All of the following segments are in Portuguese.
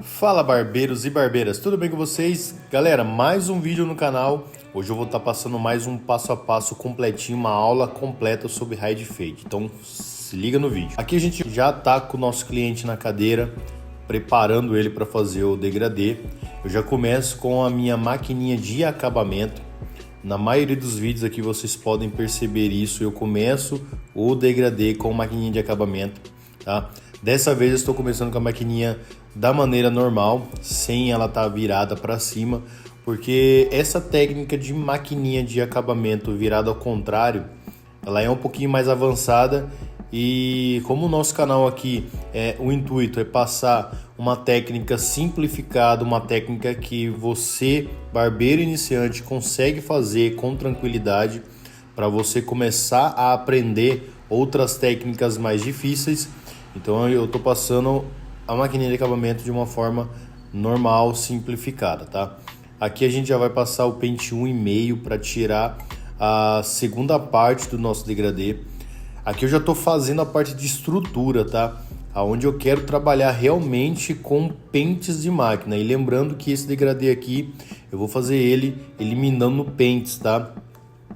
Fala barbeiros e barbeiras, tudo bem com vocês? Galera, mais um vídeo no canal. Hoje eu vou estar passando mais um passo a passo completinho, uma aula completa sobre Hide Fade. Então se liga no vídeo. Aqui a gente já está com o nosso cliente na cadeira, preparando ele para fazer o degradê. Eu já começo com a minha maquininha de acabamento. Na maioria dos vídeos aqui vocês podem perceber isso. Eu começo o degradê com a maquininha de acabamento, tá? Dessa vez eu estou começando com a maquininha da maneira normal, sem ela estar virada para cima, porque essa técnica de maquininha de acabamento virada ao contrário, ela é um pouquinho mais avançada. E como o nosso canal aqui, o intuito é passar uma técnica simplificada, uma técnica que você, barbeiro iniciante, consegue fazer com tranquilidade para você começar a aprender outras técnicas mais difíceis. Então eu estou passando a maquininha de acabamento de uma forma normal, simplificada, tá? Aqui a gente já vai passar o pente 1,5 para tirar a segunda parte do nosso degradê. Aqui eu já estou fazendo a parte de estrutura, tá? Onde eu quero trabalhar realmente com pentes de máquina. E lembrando que esse degradê aqui, eu vou fazer ele eliminando pentes, tá?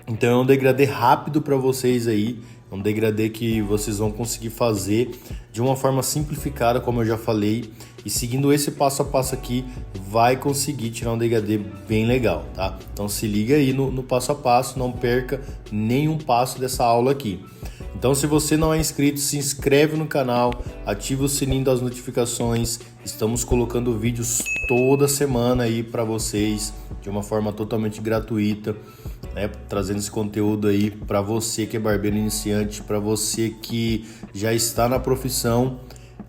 Então é um degradê rápido para vocês aí. É um degradê que vocês vão conseguir fazer de uma forma simplificada, como eu já falei. E seguindo esse passo a passo aqui, vai conseguir tirar um degradê bem legal, tá? Então se liga aí no passo a passo, não perca nenhum passo dessa aula aqui. Então se você não é inscrito, se inscreve no canal, ativa o sininho das notificações. Estamos colocando vídeos toda semana aí para vocês, de uma forma totalmente gratuita, né? Trazendo esse conteúdo aí para você que é barbeiro iniciante, para você que já está na profissão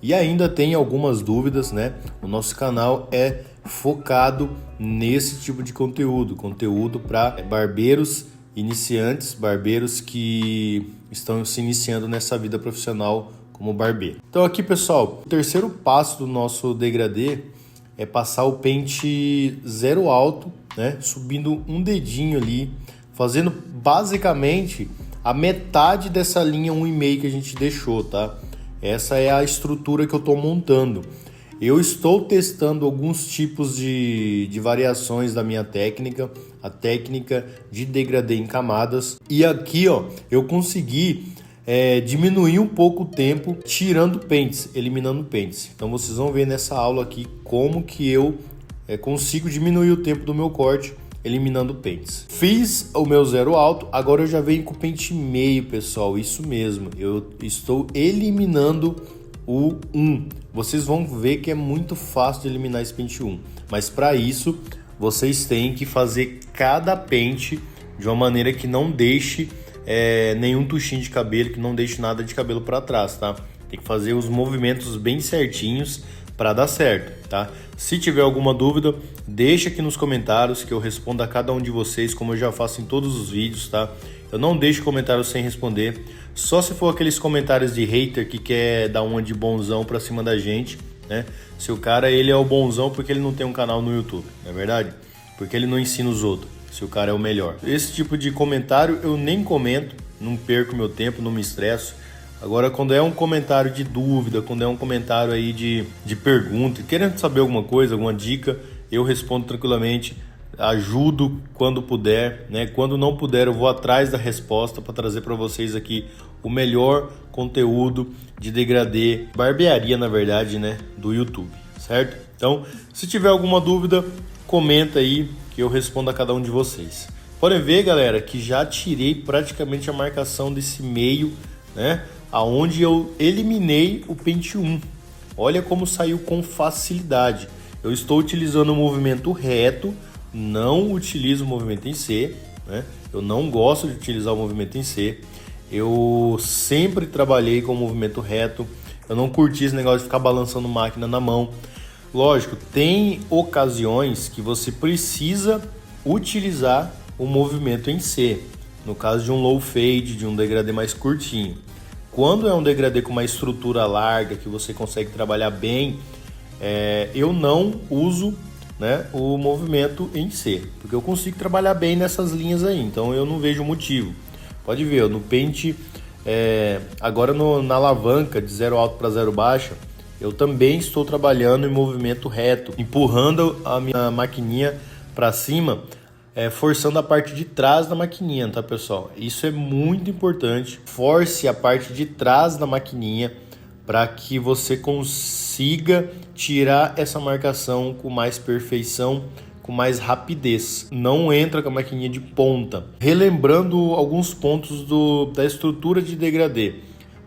e ainda tem algumas dúvidas, né? O nosso canal é focado nesse tipo de conteúdo para barbeiros iniciantes, barbeiros que estão se iniciando nessa vida profissional como barbeiro. Então aqui, pessoal, o terceiro passo do nosso degradê é passar o pente zero alto, né? Subindo um dedinho ali, fazendo basicamente a metade dessa linha 1,5 que a gente deixou, tá? Essa é a estrutura que eu estou montando. Eu estou testando alguns tipos de variações da minha técnica, a técnica de degradê em camadas. E aqui, ó, eu consegui diminuir um pouco o tempo tirando pentes, eliminando pentes. Então vocês vão ver nessa aula aqui como que eu consigo diminuir o tempo do meu corte eliminando pentes. Fiz o meu zero alto, agora eu já venho com o pente meio, pessoal. Isso mesmo, eu estou eliminando o 1. Vocês vão ver que é muito fácil de eliminar esse pente 1, mas para isso vocês têm que fazer cada pente de uma maneira que não deixe nenhum tuchinho de cabelo, que não deixe nada de cabelo para trás, tá? Tem que fazer os movimentos bem certinhos para dar certo, tá? Se tiver alguma dúvida, deixa aqui nos comentários que eu respondo a cada um de vocês, como eu já faço em todos os vídeos, tá? Eu não deixo comentários sem responder, só se for aqueles comentários de hater que quer dar uma de bonzão pra cima da gente, né? Se o cara, ele é o bonzão porque ele não tem um canal no YouTube, não é verdade? Porque ele não ensina os outros, se o cara é o melhor. Esse tipo de comentário eu nem comento, não perco meu tempo, não me estresso. Agora, quando é um comentário de dúvida, quando é um comentário aí de pergunta, querendo saber alguma coisa, alguma dica, eu respondo tranquilamente, ajudo quando puder, né? Quando não puder, eu vou atrás da resposta para trazer para vocês aqui o melhor conteúdo de degradê, barbearia, na verdade, né? Do YouTube, certo? Então, se tiver alguma dúvida, comenta aí que eu respondo a cada um de vocês. Podem ver, galera, que já tirei praticamente a marcação desse meio, né? Aonde eu eliminei o pente 1. Olha como saiu com facilidade. Eu estou utilizando o movimento reto, não utilizo o movimento em C, né? Eu não gosto de utilizar o movimento em C. Eu sempre trabalhei com o movimento reto. Eu não curti esse negócio de ficar balançando máquina na mão. Lógico, tem ocasiões que você precisa utilizar o movimento em C. No caso de um low fade, de um degradê mais curtinho. Quando é um degradê com uma estrutura larga, que você consegue trabalhar bem, eu não uso, né, o movimento em C, porque eu consigo trabalhar bem nessas linhas aí, então eu não vejo motivo. Pode ver, no pente, agora na alavanca de zero alto para zero baixa, eu também estou trabalhando em movimento reto, empurrando a minha maquininha para cima, forçando a parte de trás da maquininha, tá, pessoal? Isso é muito importante. Force a parte de trás da maquininha para que você consiga tirar essa marcação com mais perfeição, com mais rapidez. Não entra com a maquininha de ponta. Relembrando alguns pontos da estrutura de degradê.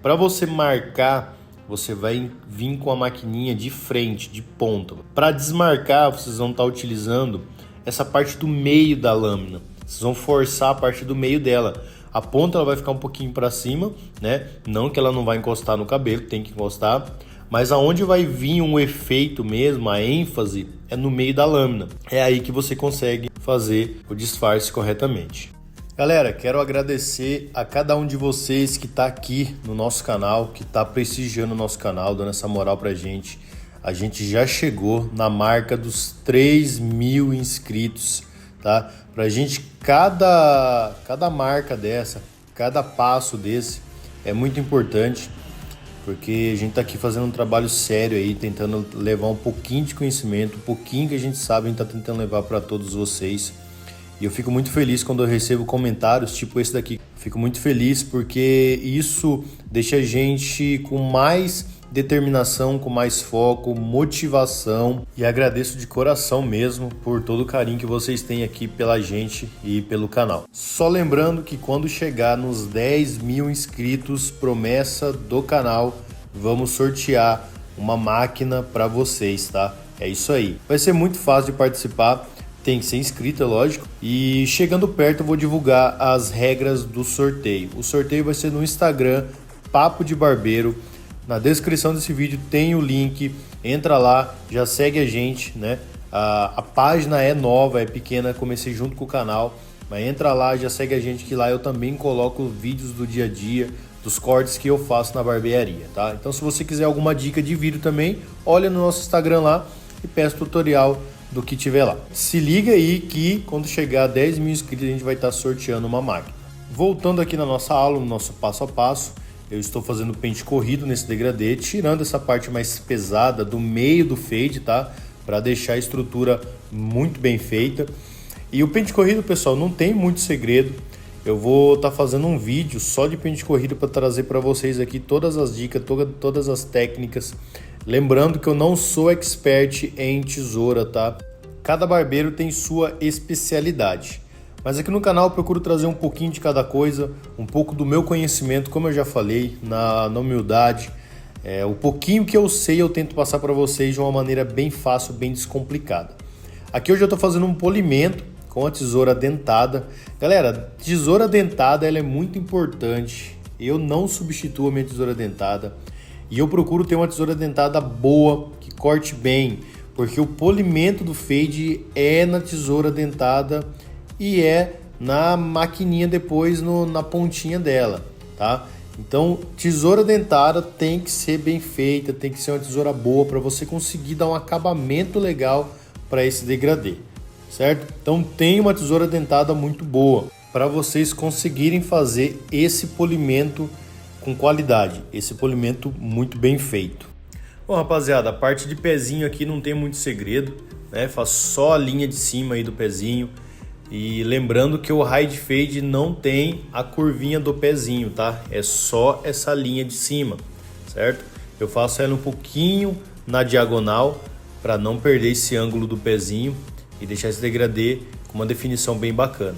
Para você marcar, você vai vir com a maquininha de frente, de ponta. Para desmarcar, vocês vão estar utilizando essa parte do meio da lâmina. Vocês vão forçar a parte do meio dela. A ponta ela vai ficar um pouquinho para cima, né? Não que ela não vai encostar no cabelo, tem que encostar. Mas aonde vai vir um efeito mesmo, a ênfase, é no meio da lâmina. É aí que você consegue fazer o disfarce corretamente. Galera, quero agradecer a cada um de vocês que está aqui no nosso canal, que está prestigiando o nosso canal, dando essa moral pra gente. A gente já chegou na marca dos 3.000 inscritos, tá? Pra gente, cada marca dessa, cada passo desse é muito importante, porque a gente tá aqui fazendo um trabalho sério aí, tentando levar um pouquinho de conhecimento, um pouquinho que a gente sabe, a gente tá tentando levar para todos vocês. E eu fico muito feliz quando eu recebo comentários tipo esse daqui. Fico muito feliz porque isso deixa a gente com mais determinação, com mais foco, motivação. E agradeço de coração mesmo por todo o carinho que vocês têm aqui pela gente e pelo canal. Só lembrando que quando chegar nos 10.000 inscritos, promessa do canal, vamos sortear uma máquina para vocês, tá? É isso aí. Vai ser muito fácil de participar. Tem que ser inscrito, é lógico. E chegando perto eu vou divulgar as regras do sorteio. O sorteio vai ser no Instagram, Papo de Barbeiro. Na descrição desse vídeo tem o link. Entra lá, já segue a gente, né? A página é nova, é pequena, comecei junto com o canal. Mas entra lá, já segue a gente que lá eu também coloco vídeos do dia a dia, dos cortes que eu faço na barbearia, tá? Então se você quiser alguma dica de vídeo também, olha no nosso Instagram lá e peça tutorial do que tiver lá. Se liga aí que quando chegar a 10.000 inscritos a gente vai estar sorteando uma máquina. Voltando aqui na nossa aula, no nosso passo a passo, eu estou fazendo pente corrido nesse degradê, tirando essa parte mais pesada do meio do fade, tá? Para deixar a estrutura muito bem feita. E o pente corrido, pessoal, não tem muito segredo. Eu vou estar fazendo um vídeo só de pente corrido para trazer para vocês aqui todas as dicas, todas as técnicas. Lembrando que eu não sou expert em tesoura, tá? Cada barbeiro tem sua especialidade. Mas aqui no canal eu procuro trazer um pouquinho de cada coisa, um pouco do meu conhecimento, como eu já falei, na humildade. O pouquinho que eu sei eu tento passar para vocês de uma maneira bem fácil, bem descomplicada. Aqui hoje eu estou fazendo um polimento com a tesoura dentada. Galera, tesoura dentada ela é muito importante. Eu não substituo a minha tesoura dentada. E eu procuro ter uma tesoura dentada boa, que corte bem, porque o polimento do fade é na tesoura dentada e é na maquininha depois na pontinha dela, tá? Então, tesoura dentada tem que ser bem feita, tem que ser uma tesoura boa para você conseguir dar um acabamento legal para esse degradê, certo? Então, tem uma tesoura dentada muito boa para vocês conseguirem fazer esse polimento com qualidade, esse polimento muito bem feito. Bom, rapaziada, a parte de pezinho aqui não tem muito segredo, né? Faço só a linha de cima aí do pezinho. E lembrando que o Hide Fade não tem a curvinha do pezinho, tá? É só essa linha de cima, certo? Eu faço ela um pouquinho na diagonal para não perder esse ângulo do pezinho e deixar esse degradê com uma definição bem bacana.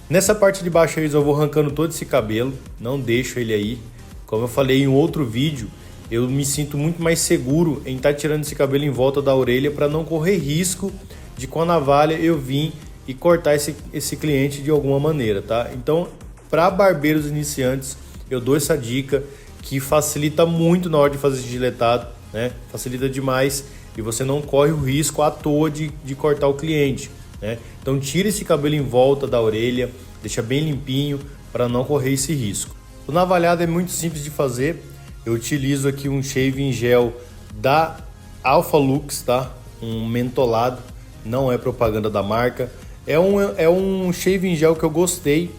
Nessa parte de baixo aí eu vou arrancando todo esse cabelo, não deixo ele aí. Como eu falei em um outro vídeo, eu me sinto muito mais seguro em estar tirando esse cabelo em volta da orelha para não correr risco de com a navalha eu vir e cortar esse cliente de alguma maneira, tá? Então, para barbeiros iniciantes, eu dou essa dica que facilita muito na hora de fazer esse giletado, né? Facilita demais e você não corre o risco à toa de cortar o cliente, né? Então tira esse cabelo em volta da orelha, deixa bem limpinho para não correr esse risco. O navalhado é muito simples de fazer. Eu utilizo aqui um shaving gel da Alpha Lux, tá? Um mentolado, não é propaganda da marca. É um shaving gel que eu gostei.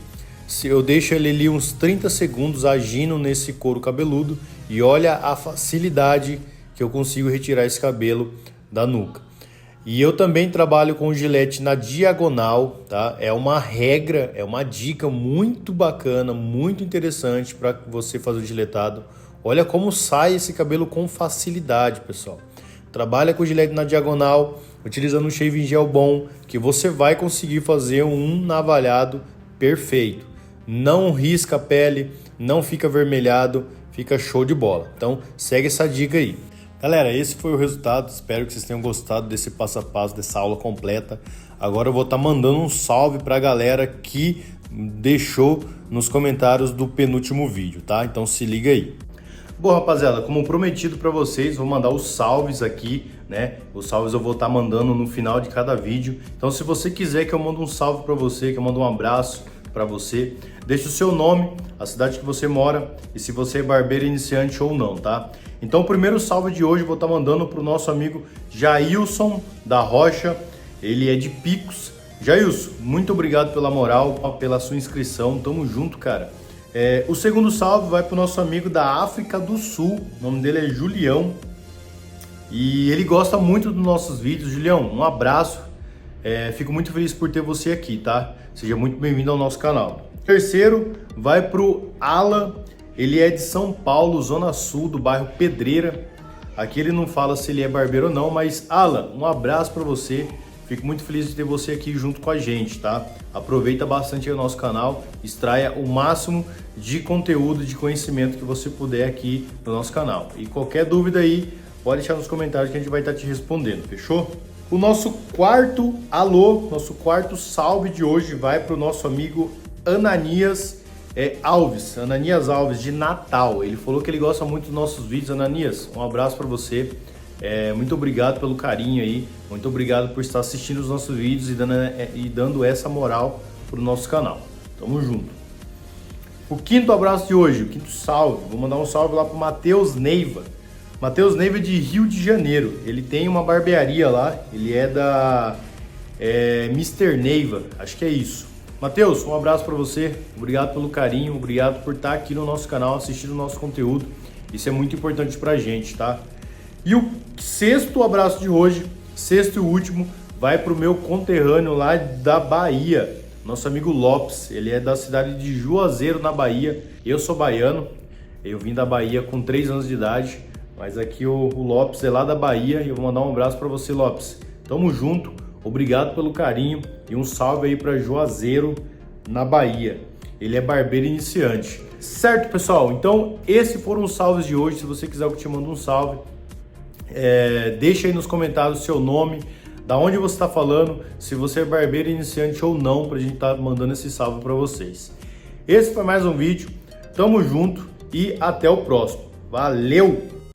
Eu deixo ele ali uns 30 segundos agindo nesse couro cabeludo e olha a facilidade que eu consigo retirar esse cabelo da nuca. E eu também trabalho com gilete na diagonal, tá? É uma regra, é uma dica muito bacana, muito interessante para você fazer o giletado. Olha como sai esse cabelo com facilidade, pessoal. Trabalha com gilete na diagonal, utilizando um shaving gel bom, que você vai conseguir fazer um navalhado perfeito. Não risca a pele, não fica avermelhado, fica show de bola. Então segue essa dica aí. Galera, esse foi o resultado, espero que vocês tenham gostado desse passo a passo, dessa aula completa. Agora eu vou estar mandando um salve para a galera que deixou nos comentários do penúltimo vídeo, tá? Então se liga aí. Bom, rapaziada, como prometido para vocês, vou mandar os salves aqui, né? Os salves eu vou estar mandando no final de cada vídeo. Então se você quiser que eu mande um salve para você, que eu mande um abraço para você, deixe o seu nome, a cidade que você mora e se você é barbeiro iniciante ou não, tá? Então o primeiro salve de hoje eu vou estar mandando para o nosso amigo Jailson da Rocha, ele é de Picos. Jailson, muito obrigado pela moral, pela sua inscrição, tamo junto, cara. O segundo salve vai para o nosso amigo da África do Sul, o nome dele é Julião e ele gosta muito dos nossos vídeos. Julião, um abraço, fico muito feliz por ter você aqui, tá? Seja muito bem-vindo ao nosso canal. Terceiro vai para o Alan, ele é de São Paulo, Zona Sul, do bairro Pedreira. Aqui ele não fala se ele é barbeiro ou não, mas Alan, um abraço para você. Fico muito feliz de ter você aqui junto com a gente, tá? Aproveita bastante o nosso canal, extraia o máximo de conteúdo, de conhecimento que você puder aqui no nosso canal. E qualquer dúvida aí, pode deixar nos comentários que a gente vai estar te respondendo, fechou? O nosso quarto alô, nosso quarto salve de hoje vai para o nosso amigo Ananias Ananias Alves, de Natal. Ele falou que ele gosta muito dos nossos vídeos. Ananias, um abraço para você. Muito obrigado pelo carinho aí, muito obrigado por estar assistindo os nossos vídeos e dando essa moral pro nosso canal. Tamo junto. O quinto abraço de hoje, o quinto salve, vou mandar um salve lá pro Matheus Neiva. Matheus Neiva de Rio de Janeiro, ele tem uma barbearia lá, ele é da Mr. Neiva, acho que é isso. Matheus, um abraço para você, obrigado pelo carinho, obrigado por estar aqui no nosso canal, assistindo o nosso conteúdo, isso é muito importante pra gente, tá? E o sexto abraço de hoje, sexto e último, vai para o meu conterrâneo lá da Bahia, nosso amigo Lopes. Ele é da cidade de Juazeiro, na Bahia. Eu sou baiano, eu vim da Bahia com 3 anos de idade, mas aqui o Lopes é lá da Bahia e eu vou mandar um abraço para você, Lopes. Tamo junto, obrigado pelo carinho e um salve aí para Juazeiro, na Bahia. Ele é barbeiro iniciante. Certo, pessoal? Então, esses foram os salves de hoje. Se você quiser que eu te mande um salve, deixa aí nos comentários o seu nome, da onde você está falando, se você é barbeiro iniciante ou não, pra gente estar mandando esse salve para vocês. Esse foi mais um vídeo, tamo junto e até o próximo. Valeu!